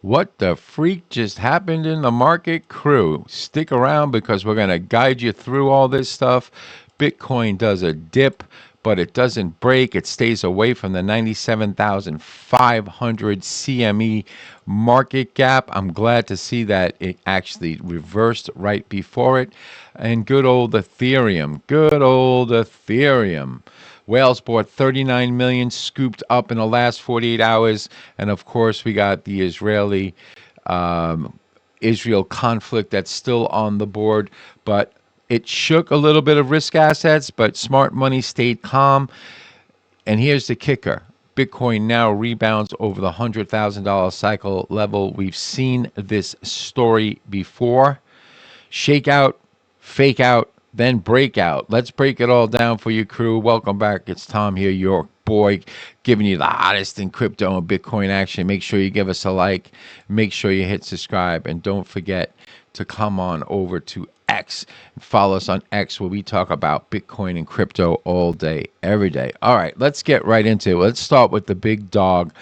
What the freak just happened in the market, crew? Stick around because we're going to guide you through all this stuff. Bitcoin does a dip, but it doesn't break. It stays away from the 97,500 CME market gap. I'm glad to see that it actually reversed right before it. And good old Ethereum. Good old Ethereum. Whales bought 39 million, scooped up in the last 48 hours, and of course we got the um, Israel conflict that's still on the board, but it shook a little bit of risk assets, but smart money stayed calm. And here's the kicker. Bitcoin now rebounds over the $100,000 cycle level. We've seen this story before. Shake out, fake out, then break out. Let's break it all down for you, crew. Welcome back. It's Tom here, your boy, giving you the hottest in crypto and Bitcoin action. Make sure you give us a like. Make sure you hit subscribe. And don't forget to come on over to X and follow us on X, where we talk about Bitcoin and crypto all day, every day. All right, let's get right into it. Let's start with the big dog,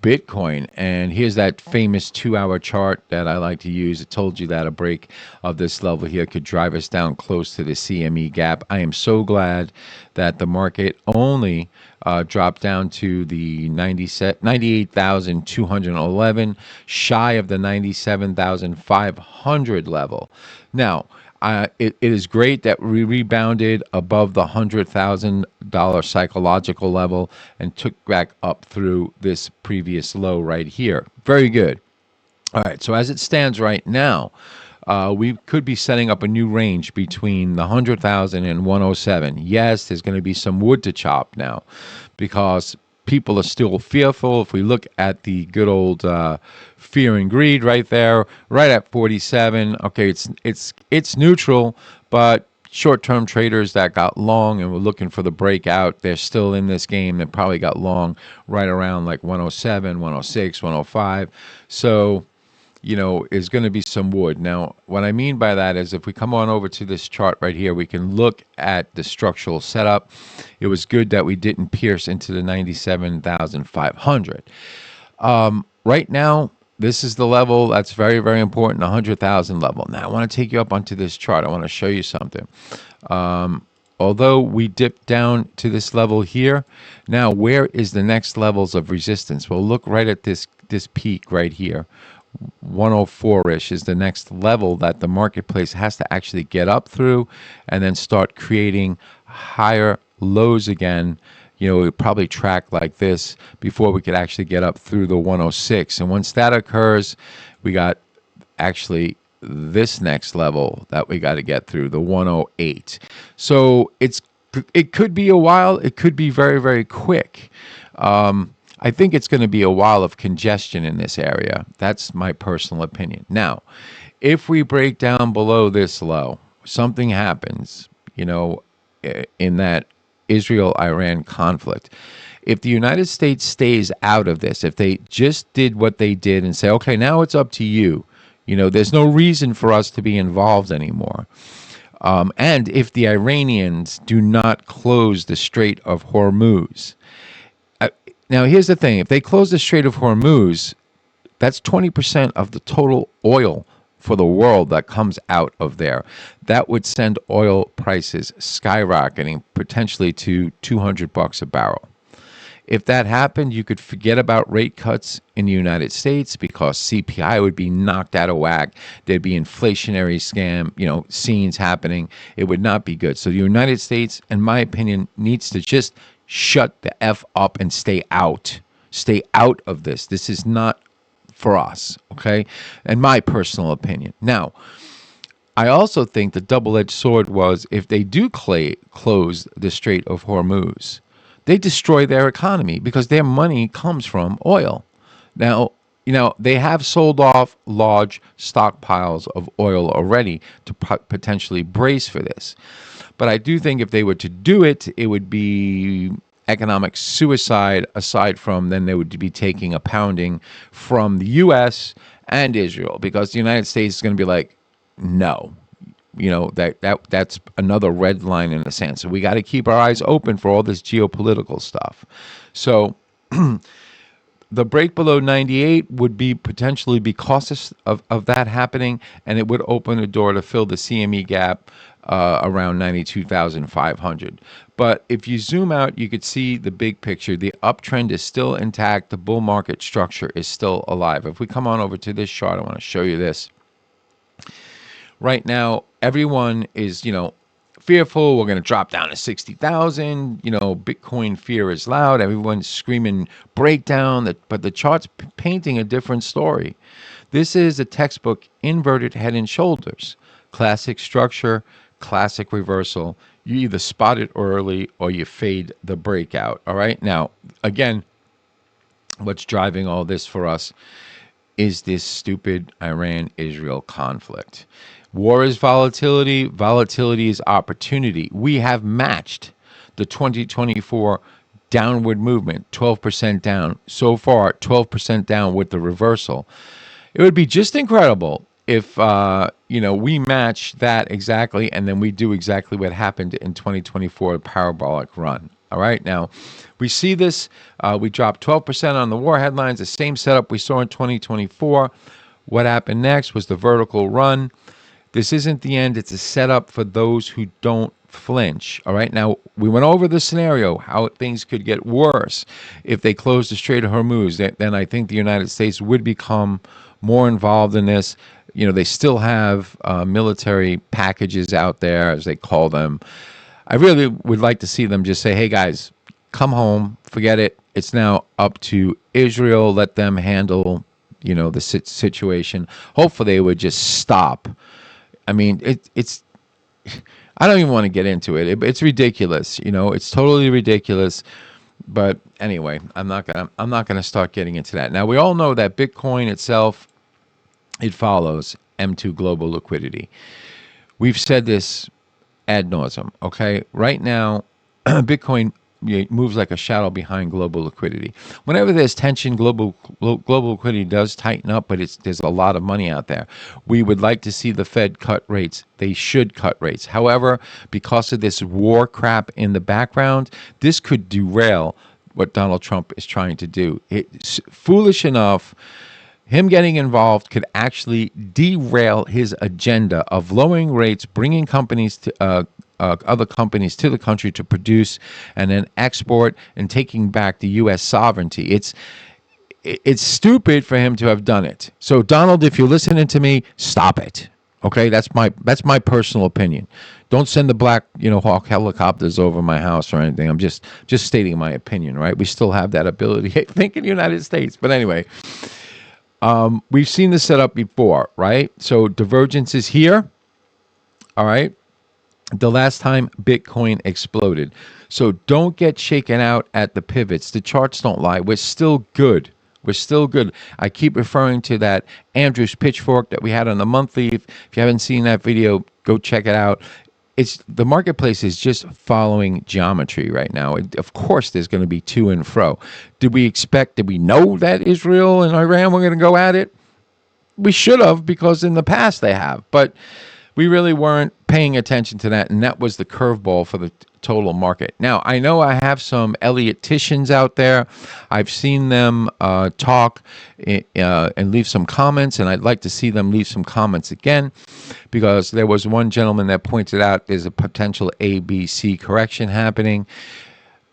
Bitcoin. And here's that famous 2-hour chart that I like to use. It told you that a break of this level here could drive us down close to the CME gap. I am so glad that the market only dropped down to the 98,211, shy of the 97,500 level. Now, it is great that we rebounded above the $100,000 psychological level and took back up through this previous low right here. Very good. All right, so as it stands right now, we could be setting up a new range between the 100,000 and 107. Yes, there's going to be some wood to chop now because people are still fearful. If we look at the good old fear and greed right there, right at 47. Okay, it's neutral, but short-term traders that got long and were looking for the breakout, they're still in this game. They probably got long right around like 107, 106, 105. So is going to be some wood. Now, what I mean by that is if we come on over to this chart right here, we can look at the structural setup. It was good that we didn't pierce into the 97,500. Right now, this is the level that's very, very important, the 100,000 level. Now, I want to take you up onto this chart. I want to show you something. Although we dipped down to this level here, now where is the next levels of resistance? Well, look right at this peak right here. 104-ish is the next level that the marketplace has to actually get up through and then start creating higher lows again. It would probably track like this before we could actually get up through the 106. And once that occurs, we got actually this next level that we got to get through, the 108. So it could be a while. It could be very, very quick. I think it's going to be a while of congestion in this area. That's my personal opinion. Now, if we break down below this low, something happens, in that Israel-Iran conflict. If the United States stays out of this, if they just did what they did and say, okay, now it's up to you, there's no reason for us to be involved anymore. And if the Iranians do not close the Strait of Hormuz. Now, here's the thing. If they close the Strait of Hormuz, that's 20% of the total oil for the world that comes out of there. That would send oil prices skyrocketing, potentially to $200 a barrel. If that happened, you could forget about rate cuts in the United States because CPI would be knocked out of whack. There'd be inflationary scenes happening. It would not be good. So the United States, in my opinion, needs to just shut the F up and stay out. Stay out of this. This is not for us, okay? In my personal opinion. Now, I also think the double-edged sword was if they do close the Strait of Hormuz, they destroy their economy because their money comes from oil. Now, they have sold off large stockpiles of oil already to potentially brace for this. But I do think if they were to do it, it would be economic suicide, aside from then they would be taking a pounding from the U.S. and Israel, because the United States is going to be like, no. That's another red line in the sand. So we got to keep our eyes open for all this geopolitical stuff. So the break below 98 would be potentially be cautious of that happening, and it would open a door to fill the CME gap around 92,500. But if you zoom out, you could see the big picture. The uptrend is still intact. The bull market structure is still alive. If we come on over to this chart, I want to show you this. Right now, everyone is, fearful. We're going to drop down to 60,000. Bitcoin fear is loud. Everyone's screaming breakdown. But the chart's painting a different story. This is a textbook inverted head and shoulders. Classic structure, classic reversal. You either spot it early or you fade the breakout. All right. Now, again, what's driving all this for us is this stupid Iran-Israel conflict. War is volatility. Volatility is opportunity. We have matched the 2024 downward movement, 12% down. So far, 12% down with the reversal. It would be just incredible if we match that exactly, and then we do exactly what happened in 2024, a parabolic run. All right, now we see this. We dropped 12% on the war headlines, the same setup we saw in 2024. What happened next was the vertical run. This isn't the end. It's a setup for those who don't flinch. All right, now we went over the scenario, how things could get worse if they close the Strait of Hormuz. Then I think the United States would become more involved in this. They still have military packages out there, as they call them. I really would like to see them just say, hey, guys, come home, forget it. It's now up to Israel. Let them handle, the situation. Hopefully they would just stop. I mean, it's I don't even want to get into it. It's ridiculous. It's totally ridiculous. But anyway, I'm not gonna start getting into that. Now, we all know that Bitcoin itself, it follows M2 global liquidity. We've said this ad nauseum. Okay, right now, Bitcoin moves like a shadow behind global liquidity. Whenever there's tension, global liquidity does tighten up, but there's a lot of money out there. We would like to see the Fed cut rates. They should cut rates. However, because of this war crap in the background, this could derail what Donald Trump is trying to do. It's foolish enough. Him getting involved could actually derail his agenda of lowering rates, bringing companies to other companies to the country to produce and then export, and taking back the U.S. sovereignty. It's stupid for him to have done it. So, Donald, if you're listening to me, stop it. Okay, that's my personal opinion. Don't send the black Hawk helicopters over my house or anything. I'm just stating my opinion. Right? We still have that ability, I think, in the United States. But anyway. We've seen this setup before, right? So divergence is here, all right? The last time Bitcoin exploded. So don't get shaken out at the pivots. The charts don't lie. We're still good. We're still good. I keep referring to that Andrews pitchfork that we had on the monthly. If you haven't seen that video, go check it out. The marketplace is just following geometry right now. Of course, there's going to be to and fro. Did we know that Israel and Iran were going to go at it? We should have, because in the past they have. But we really weren't paying attention to that, and that was the curveball for the total market. Now, I know I have some Elliotticians out there. I've seen them talk and leave some comments, and I'd like to see them leave some comments again, because there was one gentleman that pointed out there's a potential ABC correction happening.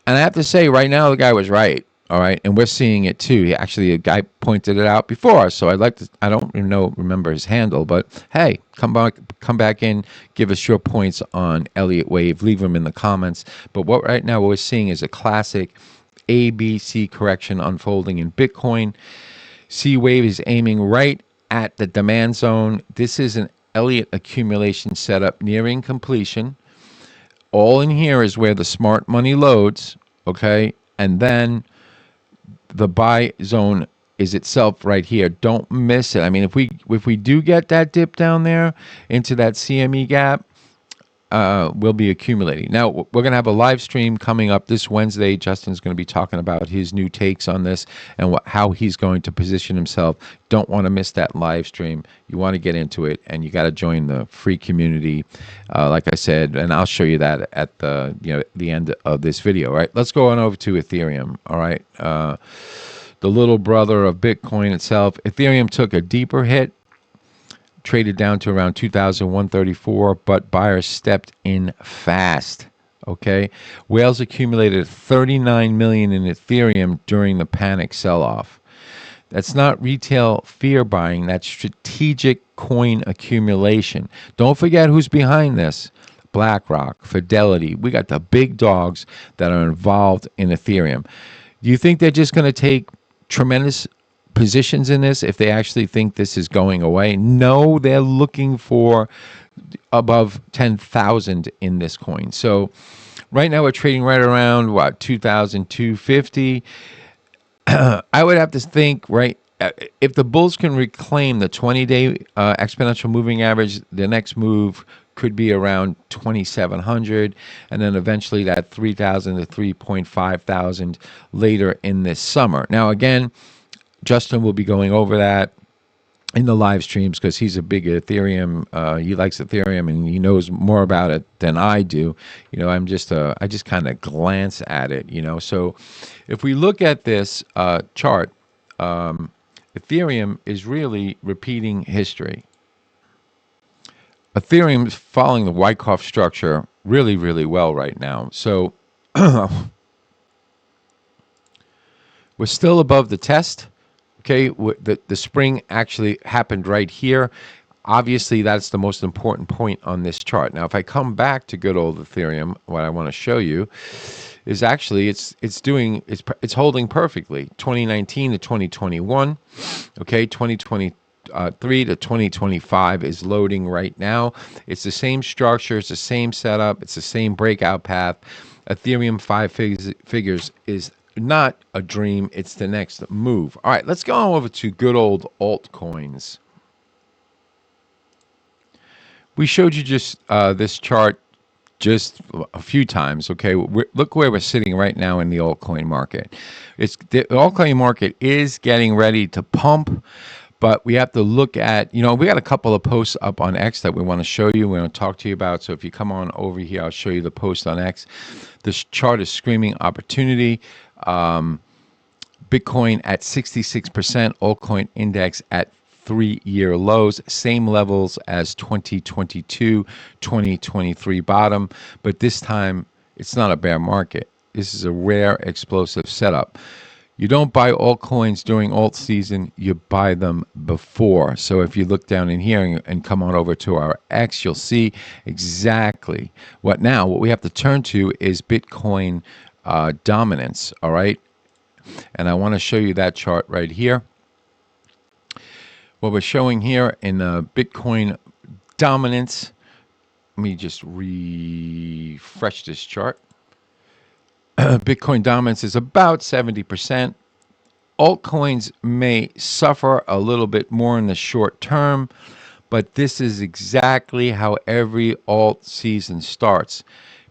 And I have to say, right now, the guy was right. All right, and we're seeing it too. Actually, a guy pointed it out before, so I'd like to. I don't remember his handle, but hey, come back in, give us your points on Elliott Wave. Leave them in the comments. But what right now we're seeing is a classic ABC correction unfolding in Bitcoin. C Wave is aiming right at the demand zone. This is an Elliott accumulation setup nearing completion. All in here is where the smart money loads. Okay, and then the buy zone is itself right here. Don't miss it. I mean, if we do get that dip down there into that CME gap, we'll be accumulating. Now, we're going to have a live stream coming up this Wednesday. Justin's going to be talking about his new takes on this and how he's going to position himself. Don't want to miss that live stream. You want to get into it, and you got to join the free community, like I said, and I'll show you that at the end of this video. All right, let's go on over to Ethereum. All right. the little brother of Bitcoin itself. Ethereum took a deeper hit, traded down to around 2,134, but buyers stepped in fast. Okay, whales accumulated 39 million in Ethereum during the panic sell-off. That's not retail fear buying, that's strategic coin accumulation. Don't forget who's behind this. BlackRock, Fidelity. We got the big dogs that are involved in Ethereum. Do you think they're just going to take tremendous positions in this if they actually think this is going away? No, they're looking for above 10,000 in this coin. So right now we're trading right around what, 2,250. I would have to think, right, if the bulls can reclaim the 20-day exponential moving average, the next move could be around 2,700, and then eventually that 3,000 to 3.5 thousand later in this summer. Now, again, Justin will be going over that in the live streams because he's a big Ethereum. He likes Ethereum and he knows more about it than I do. You know, I just kind of glance at it. You know, so if we look at this chart, Ethereum is really repeating history. Ethereum is following the Wyckoff structure really, really well right now. So we're still above the test. Okay, the spring actually happened right here. Obviously, that's the most important point on this chart. Now, if I come back to good old Ethereum, what I want to show you is actually it's holding perfectly. 2019 to 2021, okay, 2023 to 2025 is loading right now. It's the same structure, it's the same setup, it's the same breakout path. Ethereum five figures is not a dream, it's the next move. All right, let's go on over to good old altcoins. We showed you just this chart just a few times. Okay, look where we're sitting right now in the altcoin market. The altcoin market is getting ready to pump, but we have to look at, you know, we got a couple of posts up on X that we want to show you, we want to talk to you about. So if you come on over here, I'll show you the post on X. This chart is screaming opportunity. Bitcoin at 66%, altcoin index at 3-year lows, same levels as 2022, 2023 bottom, but this time it's not a bear market. This is a rare explosive setup. You don't buy altcoins during alt season, you buy them before. So if you look down in here and come on over to our X, you'll see exactly what we have to turn to is Bitcoin dominance, all right? And I want to show you that chart right here. What we're showing here in Bitcoin dominance, let me just refresh this chart. Bitcoin dominance is about 70%. Altcoins may suffer a little bit more in the short term, but this is exactly how every alt season starts.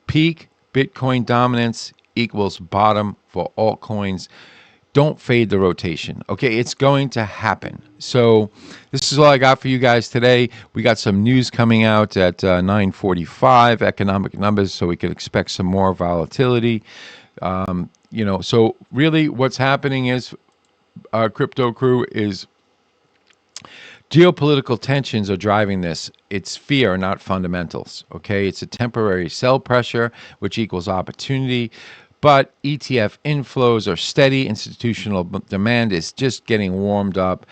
Peak Bitcoin dominance equals bottom for altcoins. Don't fade the rotation. Okay, it's going to happen. So this is all I got for you guys today. We got some news coming out at 9:45, economic numbers, so we could expect some more volatility. You know, so really what's happening is, crypto crew, is geopolitical tensions are driving this. It's fear, not fundamentals. Okay, it's a temporary sell pressure, which equals opportunity. But ETF inflows are steady. Institutional demand is just getting warmed up.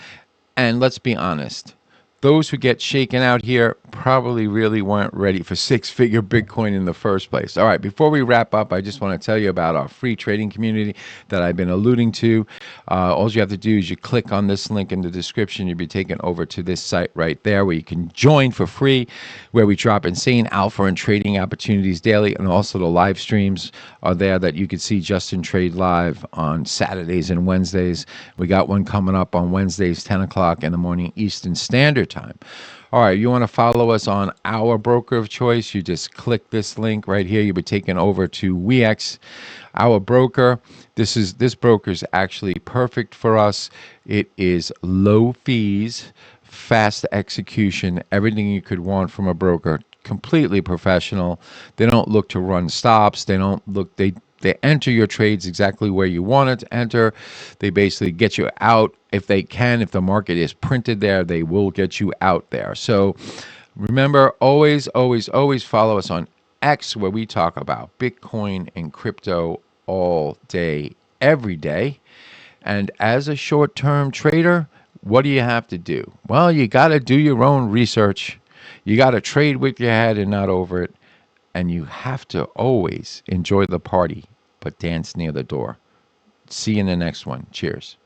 And let's be honest, those who get shaken out here probably really weren't ready for six-figure Bitcoin in the first place. All right, before we wrap up, I just want to tell you about our free trading community that I've been alluding to. All you have to do is you click on this link in the description. You'll be taken over to this site right there where you can join for free, where we drop insane alpha and trading opportunities daily, and also the live streams are there that you can see Justin Trade live on Saturdays and Wednesdays. We got one coming up on Wednesdays, 10 o'clock in the morning Eastern Standard Time. All right, you want to follow us on our broker of choice, you just click this link right here. You'll be taken over to WeX, our broker. This broker is actually perfect for us. It is low fees, fast execution, everything you could want from a broker. Completely professional. They don't look to run stops. They They enter your trades exactly where you want it to enter. They basically get you out if they can. If the market is printed there, they will get you out there. So remember, always, always, always follow us on X, where we talk about Bitcoin and crypto all day, every day. And as a short-term trader, what do you have to do? Well, you got to do your own research. You got to trade with your head and not over it. And you have to always enjoy the party, but dance near the door. See you in the next one. Cheers.